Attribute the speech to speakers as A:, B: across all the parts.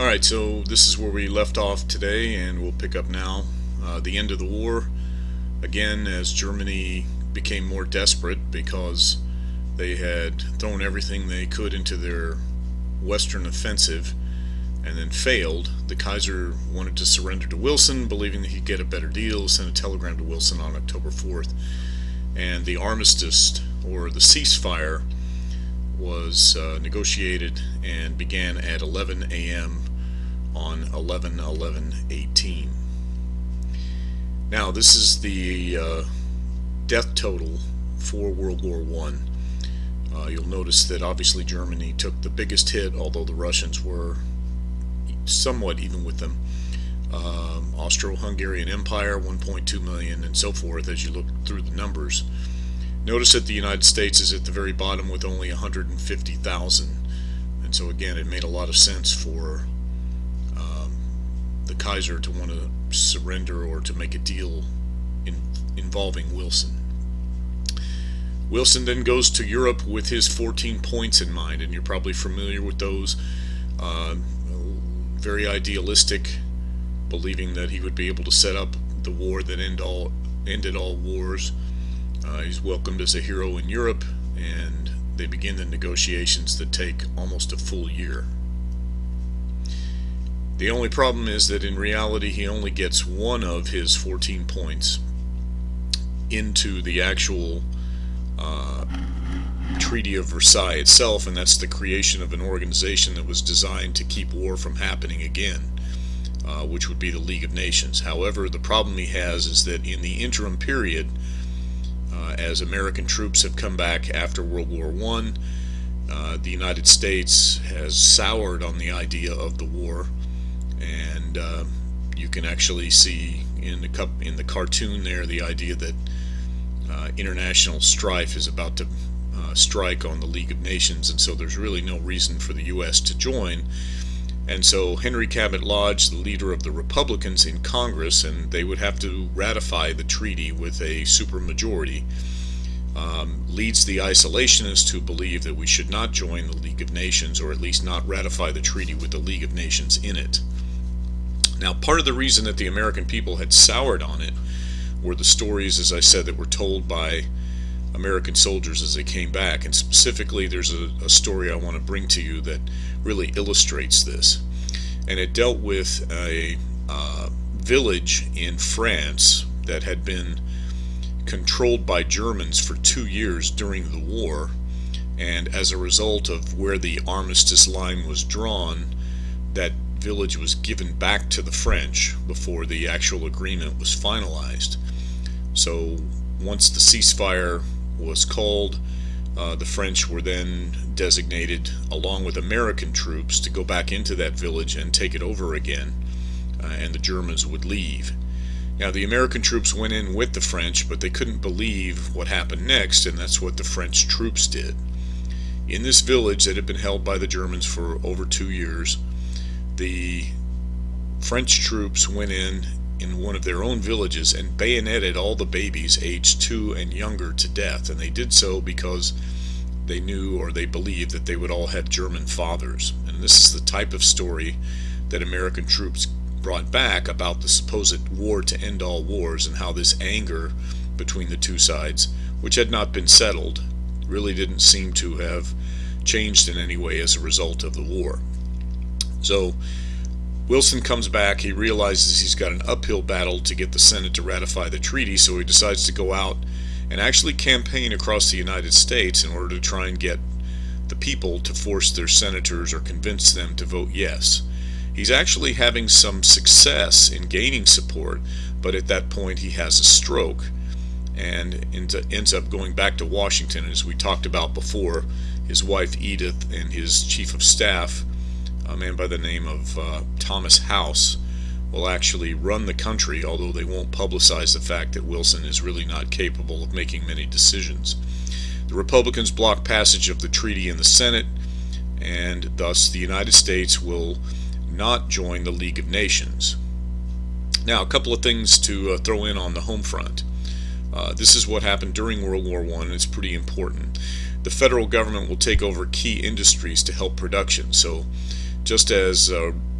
A: Alright, so this is where we left off today, and we'll pick up now. The end of the war, again, as Germany became more desperate because they had thrown everything they could into their western offensive and then failed. The Kaiser wanted to surrender to Wilson, believing that he'd get a better deal, sent a telegram to Wilson on October 4th, and the armistice, or the ceasefire, was negotiated and began at 11 a.m. on 11/11/18. Now, this is the death total for World War I. You'll notice that obviously Germany took the biggest hit, although the Russians were somewhat even with them. Austro-Hungarian Empire, 1.2 million, and so forth as you look through the numbers. Notice that the United States is at the very bottom with only 150,000, and so again it made a lot of sense for the Kaiser to want to surrender or to make a deal involving Wilson. Wilson then goes to Europe with his 14 points in mind, and you're probably familiar with those. Very idealistic, believing that he would be able to set up the war that ended all wars. He's welcomed as a hero in Europe, and they begin the negotiations that take almost a full year. The only problem is that in reality he only gets one of his 14 points into the actual Treaty of Versailles itself, and that's the creation of an organization that was designed to keep war from happening again, which would be the League of Nations. However, the problem he has is that in the interim period, as American troops have come back after World War I, the United States has soured on the idea of the war, and you can actually see in the cartoon there the idea that international strife is about to strike on the League of Nations, and so there's really no reason for the U.S. to join. And so Henry Cabot Lodge, the leader of the Republicans in Congress, and they would have to ratify the treaty with a supermajority, leads the isolationists who believe that we should not join the League of Nations, or at least not ratify the treaty with the League of Nations in it. Now, part of the reason that the American people had soured on it were the stories, as I said, that were told by American soldiers as they came back, and specifically there's a story I want to bring to you that really illustrates this, and it dealt with a village in France that had been controlled by Germans for 2 years during the war, and as a result of where the armistice line was drawn, that village was given back to the French before the actual agreement was finalized. So once the ceasefire was called, the French were then designated along with American troops to go back into that village and take it over again, and the Germans would leave. Now, the American troops went in with the French, but they couldn't believe what happened next, and that's what the French troops did. In this village that had been held by the Germans for over 2 years, the French troops went in one of their own villages and bayoneted all the babies aged 2 and younger to death, and they did so because they knew, or they believed, that they would all have German fathers. And this is the type of story that American troops brought back about the supposed war to end all wars, and how this anger between the two sides, which had not been settled, really didn't seem to have changed in any way as a result of the war. So Wilson comes back, he realizes he's got an uphill battle to get the Senate to ratify the treaty, so he decides to go out and actually campaign across the United States in order to try and get the people to force their senators or convince them to vote yes. He's actually having some success in gaining support, but at that point he has a stroke and ends up going back to Washington. As we talked about before, his wife Edith and his chief of staff, a man by the name of Thomas House, will actually run the country, although they won't publicize the fact that Wilson is really not capable of making many decisions. The Republicans block passage of the treaty in the Senate, and thus the United States will not join the League of Nations. Now, a couple of things to throw in on the home front. This is what happened during World War I, and it's pretty important. The federal government will take over key industries to help production. So just as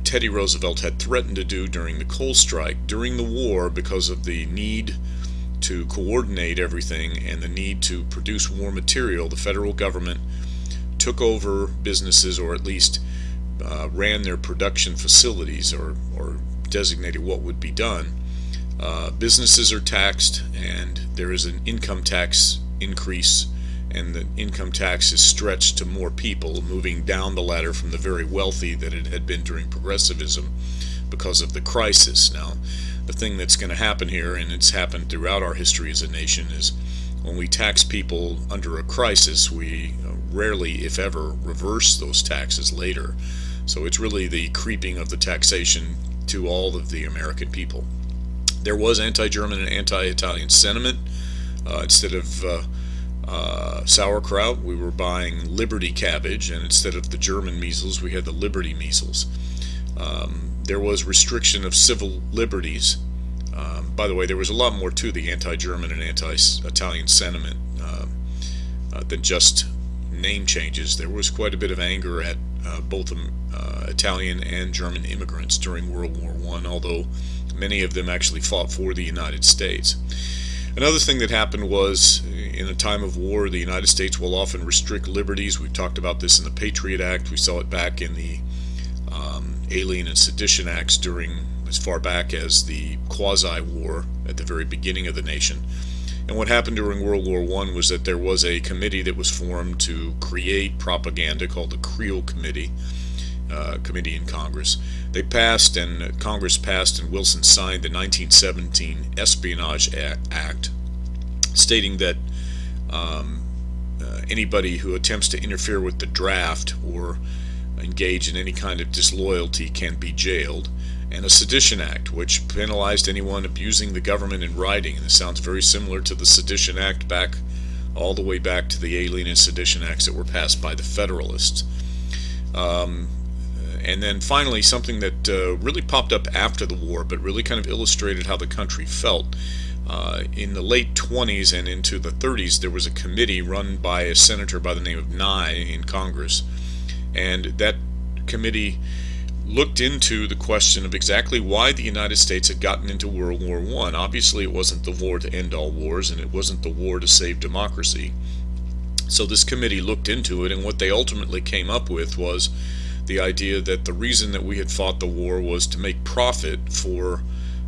A: Teddy Roosevelt had threatened to do during the coal strike, during the war, because of the need to coordinate everything and the need to produce war material. The federal government took over businesses, or at least ran their production facilities, or designated what would be done. Businesses are taxed, and there is an income tax increase, and the income tax is stretched to more people, moving down the ladder from the very wealthy that it had been during progressivism because of the crisis. Now, the thing that's going to happen here, and it's happened throughout our history as a nation, is when we tax people under a crisis, we rarely, if ever, reverse those taxes later. So it's really the creeping of the taxation to all of the American people. There was anti-German and anti-Italian sentiment. Instead of sauerkraut, we were buying Liberty cabbage, and instead of the German measles, we had the Liberty measles. There was restriction of civil liberties. By the way, there was a lot more to the anti-German and anti-Italian sentiment than just name changes. There was quite a bit of anger at both Italian and German immigrants during World War I, although many of them actually fought for the United States. Another thing that happened was, in a time of war, the United States will often restrict liberties. We've talked about this in the Patriot Act. We saw it back in the Alien and Sedition Acts during as far back as the Quasi-War at the very beginning of the nation. And what happened during World War I was that there was a committee that was formed to create propaganda called the Creel Committee in Congress. They passed, and Congress passed, and Wilson signed the 1917 Espionage Act, stating that anybody who attempts to interfere with the draft or engage in any kind of disloyalty can be jailed, and a Sedition Act, which penalized anyone abusing the government in writing. And this sounds very similar to the Sedition Act all the way back to the Alien and Sedition Acts that were passed by the Federalists. And then finally, something that really popped up after the war, but really kind of illustrated how the country felt. In the late 20s and into the 30s, there was a committee run by a senator by the name of Nye in Congress. And that committee looked into the question of exactly why the United States had gotten into World War I. Obviously, it wasn't the war to end all wars, and it wasn't the war to save democracy. So this committee looked into it, and what they ultimately came up with was the idea that the reason that we had fought the war was to make profit for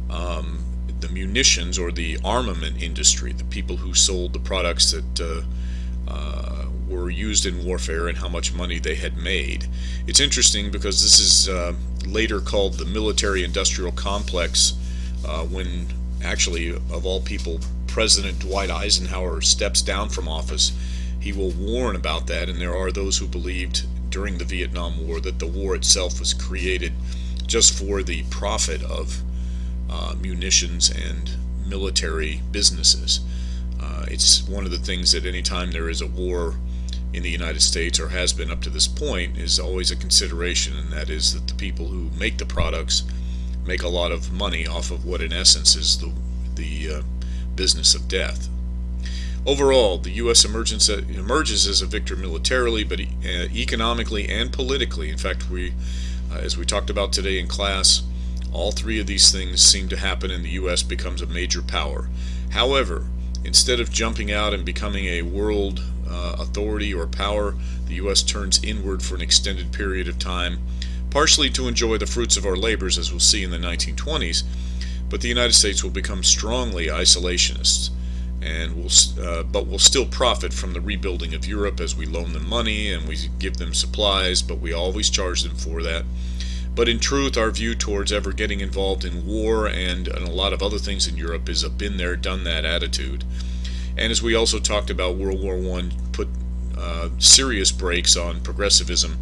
A: the munitions or the armament industry, the people who sold the products that were used in warfare and how much money they had made. It's interesting because this is later called the military-industrial complex, when actually, of all people, President Dwight Eisenhower steps down from office. He will warn about that, and there are those who believed during the Vietnam War that the war itself was created just for the profit of munitions and military businesses. It's one of the things that anytime there is a war in the United States, or has been up to this point, is always a consideration, and that is that the people who make the products make a lot of money off of what in essence is the business of death. Overall, the U.S. emerges as a victor militarily, but economically and politically. In fact, as we talked about today in class, all three of these things seem to happen, and the U.S. becomes a major power. However, instead of jumping out and becoming a world authority or power, the U.S. turns inward for an extended period of time, partially to enjoy the fruits of our labors, as we'll see in the 1920s, but the United States will become strongly isolationists, and but will still profit from the rebuilding of Europe as we loan them money and we give them supplies, but we always charge them for that. But in truth, our view towards ever getting involved in war and a lot of other things in Europe is a been there, done that attitude. And as we also talked about, World War I put serious brakes on progressivism,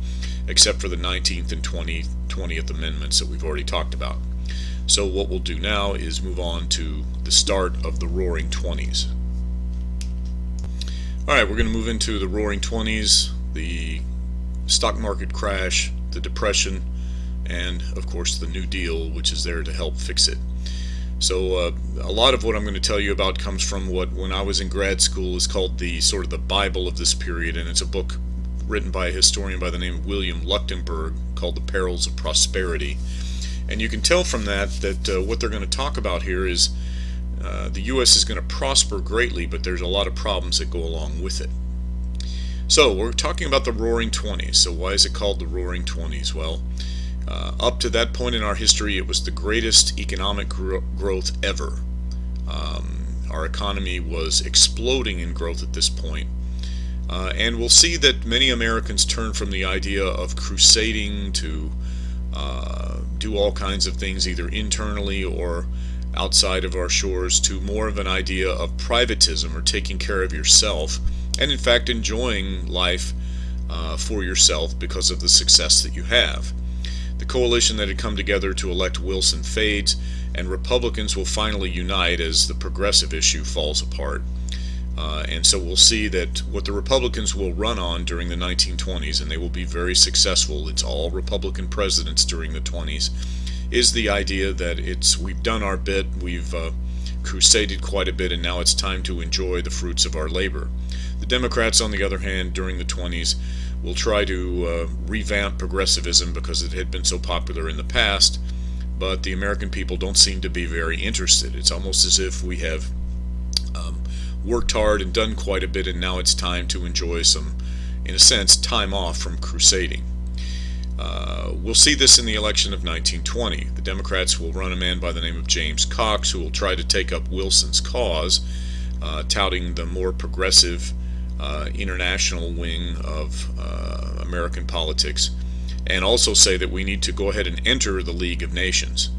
A: except for the 19th and 20th Amendments that we've already talked about. So what we'll do now is move on to the start of the Roaring Twenties. Alright, we're going to move into the Roaring Twenties, the stock market crash, the Depression, and of course the New Deal, which is there to help fix it. So a lot of what I'm going to tell you about comes from what, when I was in grad school, is called the Bible of this period, and it's a book written by a historian by the name of William Leuchtenberg called The Perils of Prosperity. And you can tell from that what they're going to talk about here is the U.S. is going to prosper greatly, but there's a lot of problems that go along with it. So we're talking about the Roaring Twenties. So why is it called the Roaring Twenties? Well, up to that point in our history, it was the greatest economic growth ever. Our economy was exploding in growth at this point. And we'll see that many Americans turn from the idea of crusading to do all kinds of things either internally or outside of our shores to more of an idea of privatism or taking care of yourself and in fact enjoying life for yourself because of the success that you have. The coalition that had come together to elect Wilson fades, and Republicans will finally unite as the progressive issue falls apart. And so we'll see that what the Republicans will run on during the 1920s, and they will be very successful, it's all Republican presidents during the 20s, is the idea that we've done our bit, we've crusaded quite a bit, and now it's time to enjoy the fruits of our labor. The Democrats, on the other hand, during the 20s, will try to revamp progressivism because it had been so popular in the past, but the American people don't seem to be very interested. It's almost as if we have worked hard and done quite a bit, and now it's time to enjoy some, in a sense, time off from crusading. We'll see this in the election of 1920. The Democrats will run a man by the name of James Cox, who will try to take up Wilson's cause, touting the more progressive international wing of American politics, and also say that we need to go ahead and enter the League of Nations.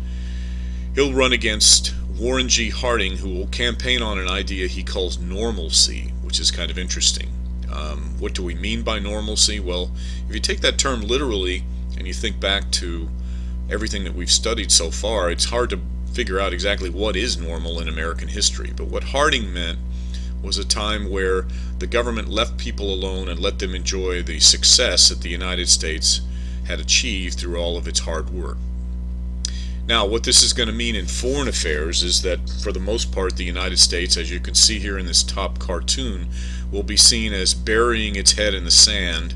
A: He'll run against Warren G. Harding, who will campaign on an idea he calls normalcy, which is kind of interesting. What do we mean by normalcy? Well, if you take that term literally and you think back to everything that we've studied so far, it's hard to figure out exactly what is normal in American history. But what Harding meant was a time where the government left people alone and let them enjoy the success that the United States had achieved through all of its hard work. Now, what this is going to mean in foreign affairs is that, for the most part, the United States, as you can see here in this top cartoon, will be seen as burying its head in the sand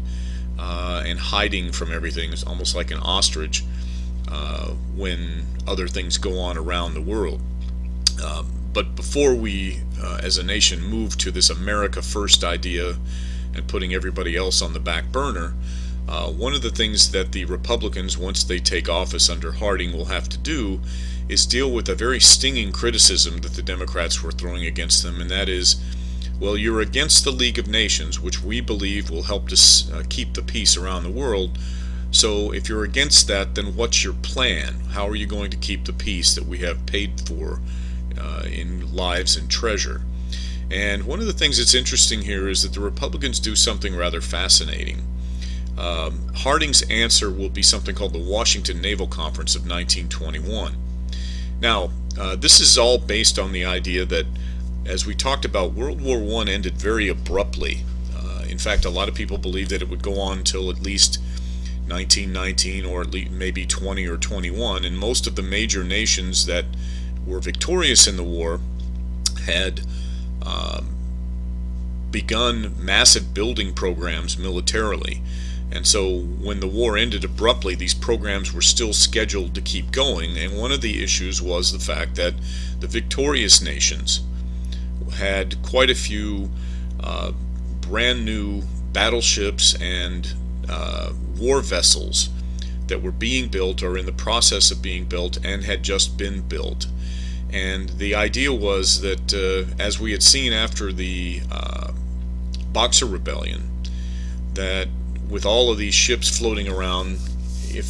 A: and hiding from everything. It's almost like an ostrich when other things go on around the world. But before we, as a nation, move to this America First idea and putting everybody else on the back burner, one of the things that the Republicans, once they take office under Harding, will have to do is deal with a very stinging criticism that the Democrats were throwing against them, and that is, well, you're against the League of Nations, which we believe will help to keep the peace around the world. So if you're against that, then what's your plan? How are you going to keep the peace that we have paid for in lives and treasure? And one of the things that's interesting here is that the Republicans do something rather fascinating. Harding's answer will be something called the Washington Naval Conference of 1921. Now, this is all based on the idea that, as we talked about, World War I ended very abruptly. In fact, a lot of people believe that it would go on until at least 1919 or at least maybe 20 or 21, and most of the major nations that were victorious in the war had begun massive building programs militarily. And so when the war ended abruptly, these programs were still scheduled to keep going, and one of the issues was the fact that the victorious nations had quite a few brand new battleships and war vessels that were being built or in the process of being built and had just been built. And the idea was that, as we had seen after the Boxer Rebellion, that with all of these ships floating around, if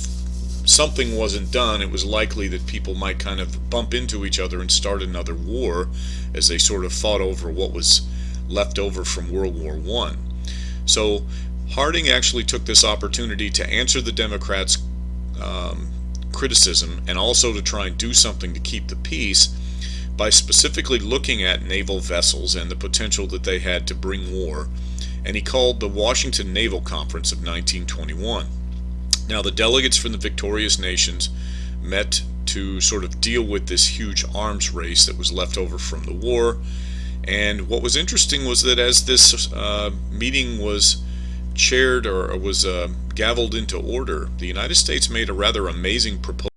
A: something wasn't done, it was likely that people might kind of bump into each other and start another war as they sort of fought over what was left over from World War I. So Harding actually took this opportunity to answer the Democrats' criticism and also to try and do something to keep the peace by specifically looking at naval vessels and the potential that they had to bring war. And he called the Washington Naval Conference of 1921. Now, the delegates from the victorious nations met to sort of deal with this huge arms race that was left over from the war. And what was interesting was that as this meeting was chaired or was gavelled into order, the United States made a rather amazing proposal